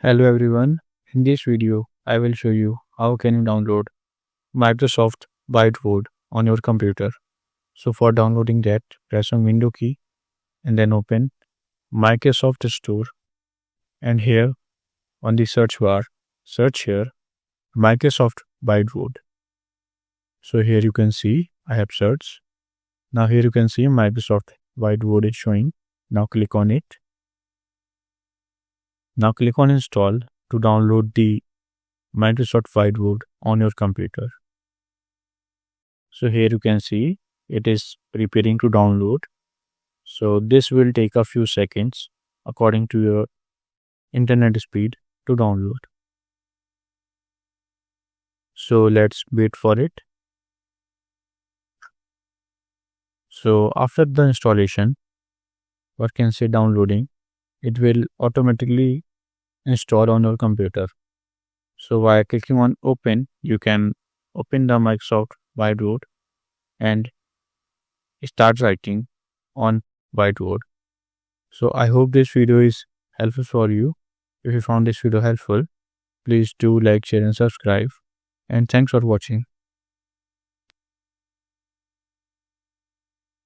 Hello everyone. In this video, I will show you how can you download Microsoft Whiteboard on your computer. So for downloading that, press on Window key and then open Microsoft Store, and here on the search bar, search here Microsoft Whiteboard. So here you can see I have searched. Now here you can see Microsoft Whiteboard is showing. Now click on it. Now click on install to download the Microsoft Whiteboard on your computer. So here you can see it is preparing to download. So this will take a few seconds according to your internet speed to download. So let's wait for it. So after the installation, what can say downloading, it will automatically install on your computer. So by clicking on open, you can open the Microsoft Whiteboard and start writing on Whiteboard. So I hope this video is helpful for you. If you found this video helpful, please do like, share and subscribe. And thanks for watching.